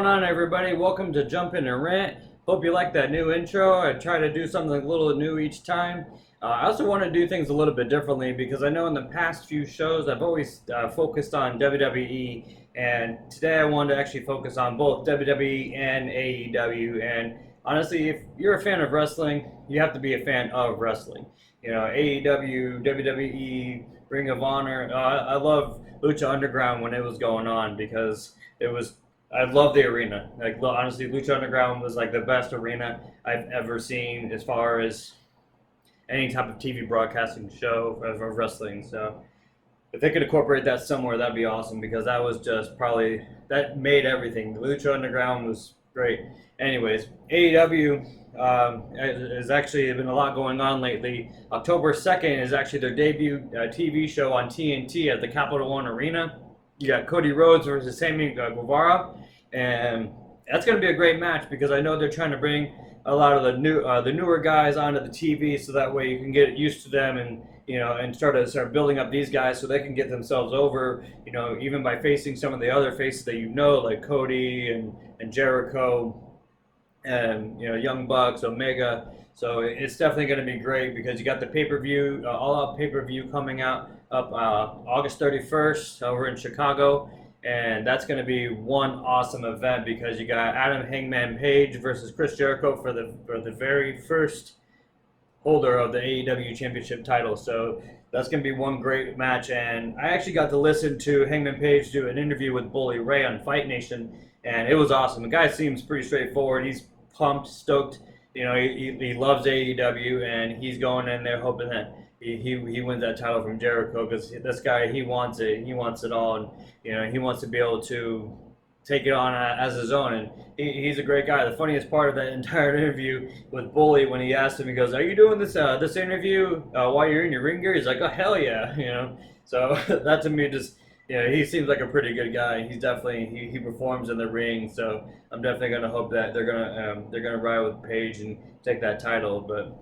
going on, everybody? Welcome to Jump In and Rant. Hope you like that new intro. I try to do something a little new each time. I also want to do things a little bit differently because I know in the past few shows I've always focused on WWE, and today I wanted to actually focus on both WWE and AEW. And honestly, if you're a fan of wrestling, you have to be a fan of wrestling. You know, AEW, WWE, Ring of Honor. I love Lucha Underground when it was going on because it was. I love the arena. Like honestly, Lucha Underground was like the best arena I've ever seen as far as any type of TV broadcasting show of wrestling. So if they could incorporate that somewhere, that'd be awesome because that was just probably that made everything. The Lucha Underground was great. Anyways, AEW has actually been a lot going on lately. October 2nd is actually their debut TV show on TNT at the Capital One Arena. You got Cody Rhodes versus Sammy Guevara, and that's going to be a great match because I know they're trying to bring a lot of the newer guys onto the TV, so that way you can get used to them and and start building up these guys so they can get themselves over. Even by facing some of the other faces that like Cody and Jericho, and Young Bucks, Omega. So it's definitely going to be great because you got the pay-per-view, all-out pay-per-view coming out up August 31st over in Chicago, and that's going to be one awesome event because you got Adam Hangman Page versus Chris Jericho for the very first holder of the AEW Championship title. So that's going to be one great match, and I actually got to listen to Hangman Page do an interview with Bully Ray on Fight Nation, and it was awesome. The guy seems pretty straightforward. He's pumped, stoked. He loves AEW, and he's going in there hoping that he wins that title from Jericho because this guy, he wants it. He wants it all, and he wants to be able to take it on as his own. And he's a great guy. The funniest part of that entire interview with Bully, when he asked him, he goes, "Are you doing this interview while you're in your ring gear?" He's like, "Oh hell yeah!" So that to me just. He seems like a pretty good guy. He's definitely he performs in the ring, so I'm definitely gonna hope that they're gonna ride with Paige and take that title. But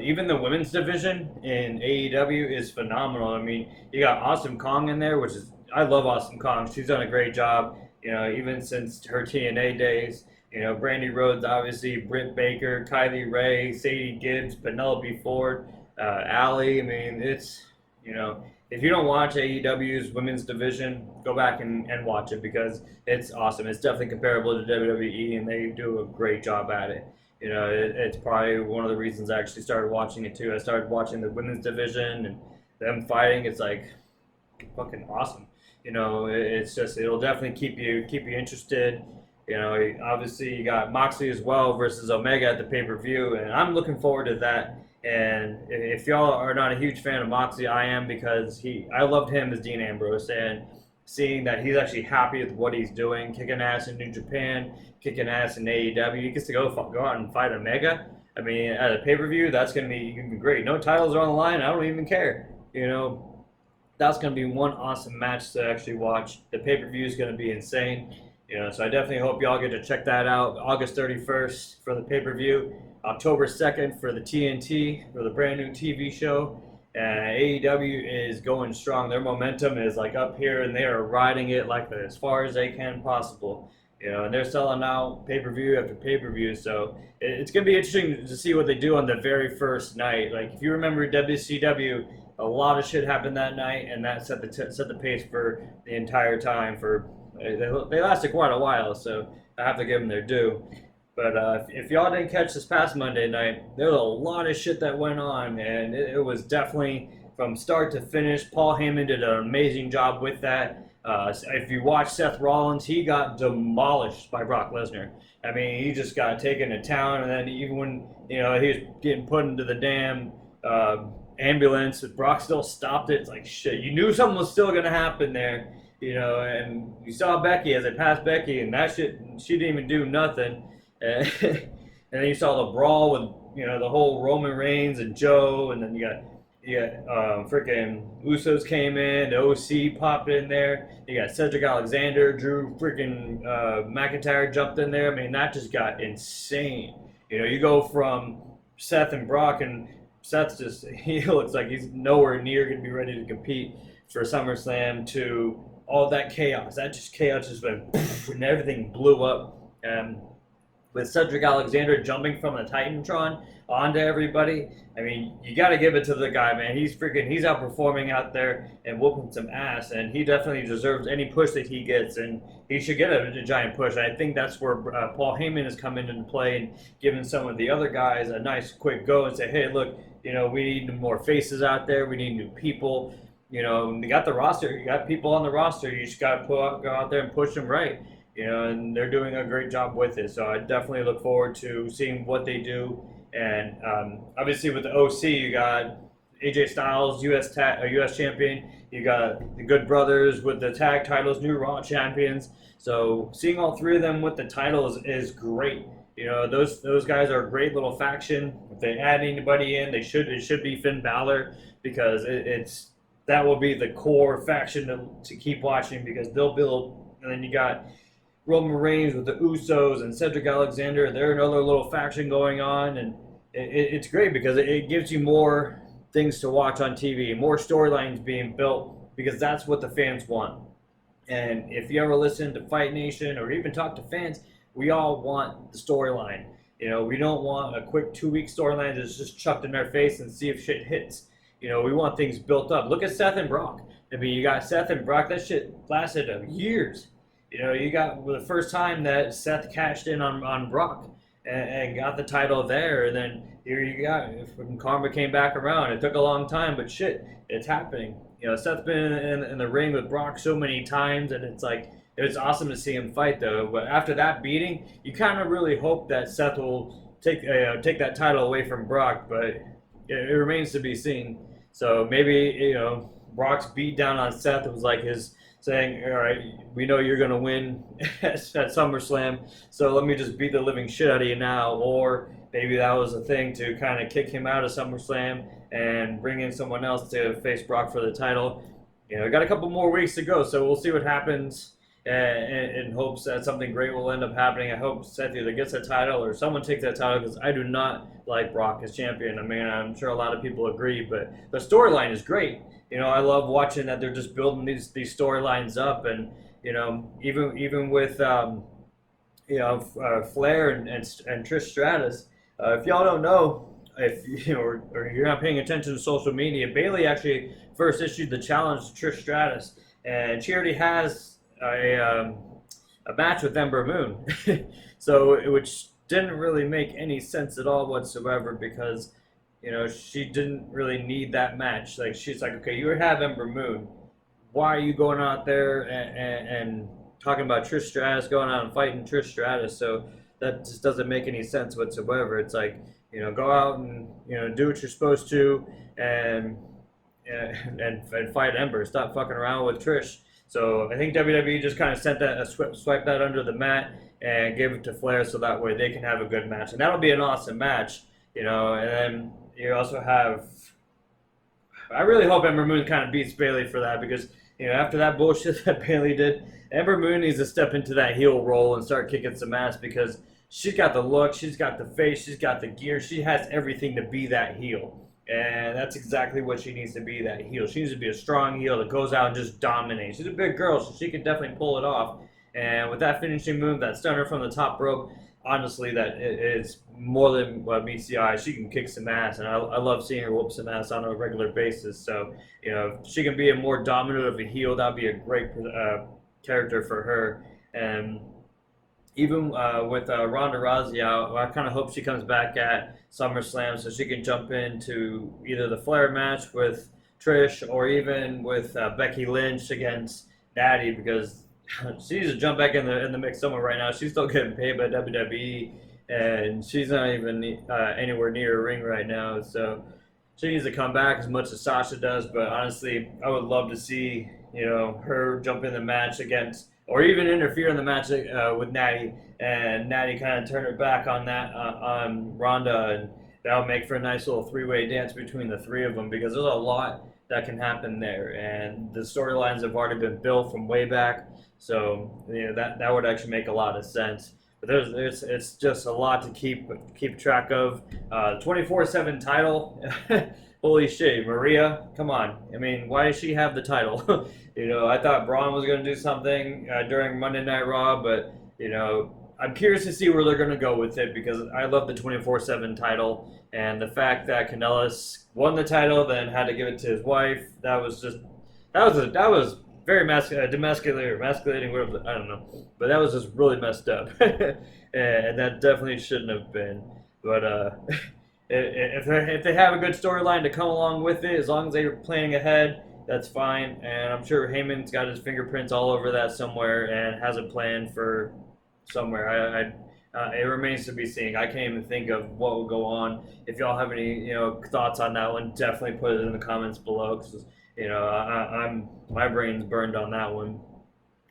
even the women's division in AEW is phenomenal. I mean, you got Awesome Kong in there, which is I love Awesome Kong. She's done a great job. Even since her TNA days. Brandy Rhodes, obviously, Britt Baker, Kylie Ray, Sadie Gibbs, Penelope Ford, Allie. I mean, it's if you don't watch AEW's women's division, go back and watch it because it's awesome. It's definitely comparable to WWE, and they do a great job at it. It's probably one of the reasons I actually started watching it too. I started watching the women's division and them fighting. It's like fucking awesome. It's just it'll definitely keep you interested. Obviously you got Moxley as well versus Omega at the pay-per-view, and I'm looking forward to that. And if y'all are not a huge fan of Moxley, I am because I loved him as Dean Ambrose, and seeing that he's actually happy with what he's doing, kicking ass in New Japan, kicking ass in AEW, he gets to go out and fight Omega. I mean, at a pay-per-view, that's going to be great. No titles are on the line. I don't even care. That's going to be one awesome match to actually watch. The pay-per-view is going to be insane. So I definitely hope y'all get to check that out. August 31st for the pay-per-view. October 2nd for the TNT, for the brand new TV show. AEW is going strong. Their momentum is like up here, and they are riding it like as far as they can possible. And they're selling out pay-per-view after pay-per-view. So it's going to be interesting to see what they do on the very first night. Like if you remember WCW, a lot of shit happened that night, and that set the pace for the entire time. They lasted quite a while, so I have to give them their due. But if y'all didn't catch this past Monday night, there was a lot of shit that went on, and it was definitely from start to finish. Paul Heyman did an amazing job with that. If you watch Seth Rollins, he got demolished by Brock Lesnar. I mean, he just got taken to town, and then even when he was getting put into the damn ambulance, Brock still stopped it. It's like shit. You knew something was still gonna happen there, and you saw Becky as it passed Becky, and that shit, she didn't even do nothing. And then you saw the brawl with the whole Roman Reigns and Joe, and then you got freaking Usos came in, the OC popped in there. You got Cedric Alexander, Drew freaking McIntyre jumped in there. I mean, that just got insane. You go from Seth and Brock, and Seth's he looks like he's nowhere near going to be ready to compete for SummerSlam, to all that chaos. That just chaos just went poof, and everything blew up. And with Cedric Alexander jumping from the Titantron onto everybody. I mean, you got to give it to the guy, man. He's outperforming out there and whooping some ass, and he definitely deserves any push that he gets, and he should get a giant push. And I think that's where Paul Heyman has come into play and given some of the other guys a nice quick go and say, hey, look, we need more faces out there. We need new people. You got the roster. You got people on the roster. You just got to go out there and push them right. And they're doing a great job with it. So I definitely look forward to seeing what they do. And obviously with the OC, you got AJ Styles, US champion. You got the Good Brothers with the tag titles, new Raw champions. So seeing all three of them with the titles is great. Those guys are a great little faction. If they add anybody in, it should be Finn Balor, because that will be the core faction to keep watching, because they'll build. And then you got Roman Reigns with the Usos and Cedric Alexander. They're another little faction going on, and it's great because it gives you more things to watch on TV, more storylines being built, because that's what the fans want. And if you ever listen to Fight Nation or even talk to fans, we all want the storyline. We don't want a quick 2-week storyline that's just chucked in their face and see if shit hits. We want things built up. Look at Seth and Brock. I mean, you got Seth and Brock. That shit lasted years. You got the first time that Seth cashed in on Brock and got the title there. And then here you got, when Karma came back around, it took a long time, but shit, it's happening. Seth's been in the ring with Brock so many times, and it's awesome to see him fight, though. But after that beating, you kind of really hope that Seth will take that title away from Brock, but it remains to be seen. So maybe, Brock's beat down on Seth was like his saying, all right, we know you're going to win at SummerSlam, so let me just beat the living shit out of you now. Or maybe that was a thing to kind of kick him out of SummerSlam and bring in someone else to face Brock for the title. Got a couple more weeks to go, so we'll see what happens, in hopes that something great will end up happening. I hope Seth either gets a title or someone takes that title, because I do not like Brock as champion. I mean, I'm sure a lot of people agree, but the storyline is great. I love watching that they're just building these storylines up, and even with Flair and Trish Stratus. If y'all don't know, if or you're not paying attention to social media, Bayley actually first issued the challenge to Trish Stratus, and she already has a match with Ember Moon, which didn't really make any sense at all whatsoever, because she didn't really need that match. Like, she's like, okay, you have Ember Moon. Why are you going out there and talking about Trish Stratus, going out and fighting Trish Stratus? So that just doesn't make any sense whatsoever. It's like, go out and do what you're supposed to, and fight Ember. Stop fucking around with Trish. So I think WWE just kind of swiped that under the mat and gave it to Flair, so that way they can have a good match, and that'll be an awesome match. And then you also have, I really hope Ember Moon kind of beats Bayley for that, because after that bullshit that Bayley did, Ember Moon needs to step into that heel role and start kicking some ass, because she's got the look, she's got the face, she's got the gear, she has everything to be that heel. And that's exactly what she needs to be, that heel. She needs to be a strong heel that goes out and just dominates. She's a big girl, so she can definitely pull it off. And with that finishing move, that stunner from the top rope, honestly, that is more than what meets the eye. She can kick some ass, and I love seeing her whoop some ass on a regular basis. So, if she can be a more dominant of a heel, that'd be a great character for her. And even with Ronda Rousey out, I kind of hope she comes back at SummerSlam so she can jump into either the Flair match with Trish, or even with Becky Lynch against Natty, because she needs to jump back in the mix somewhere right now. She's still getting paid by WWE, and she's not even anywhere near a ring right now. So she needs to come back as much as Sasha does. But honestly, I would love to see her jump in the match against, or even interfere in the match with Natty, and Natty kind of turn her back on Ronda, and that'll make for a nice little three-way dance between the three of them, because there's a lot that can happen there, and the storylines have already been built from way back. So that would actually make a lot of sense. But it's just a lot to keep track of. 24/7 title. Holy shit, Maria, come on. I mean, why does she have the title? I thought Braun was going to do something during Monday Night Raw, but I'm curious to see where they're going to go with it because I love the 24/7 title, and the fact that Kanellis won the title, then had to give it to his wife. That was very emasculating, whatever, I don't know, but that was just really messed up, and that definitely shouldn't have been. But if they have a good storyline to come along with it, as long as they're planning ahead, that's fine. And I'm sure Heyman's got his fingerprints all over that somewhere and has a plan for somewhere. It remains to be seen. I can't even think of what will go on. If y'all have any thoughts on that one, definitely put it in the comments below. Cause my brain's burned on that one.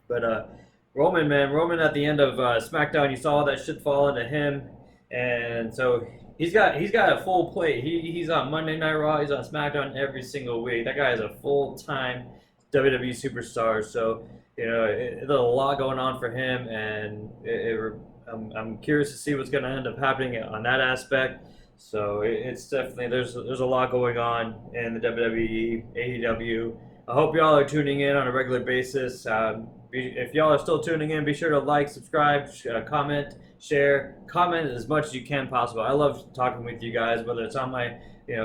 But Roman, man, Roman at the end of SmackDown, you saw that shit fall into him, and so he's got a full plate. He's on Monday Night Raw. He's on SmackDown every single week. That guy is a full-time WWE superstar. So there's a lot going on for him, and I'm curious to see what's going to end up happening on that aspect. So it's definitely there's a lot going on in the WWE, AEW. I hope y'all are tuning in on a regular basis. If y'all are still tuning in, be sure to like, subscribe, comment, share, comment as much as you can possible. I love talking with you guys, whether it's on my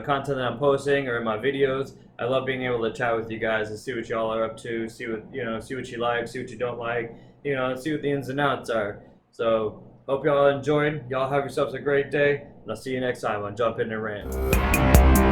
content that I'm posting or in my videos. I love being able to chat with you guys and see what y'all are up to, see what you like, see what you don't like, see what the ins and outs are. So hope y'all enjoyed. Y'all have yourselves a great day, and I'll see you next time on Jump In and Rant.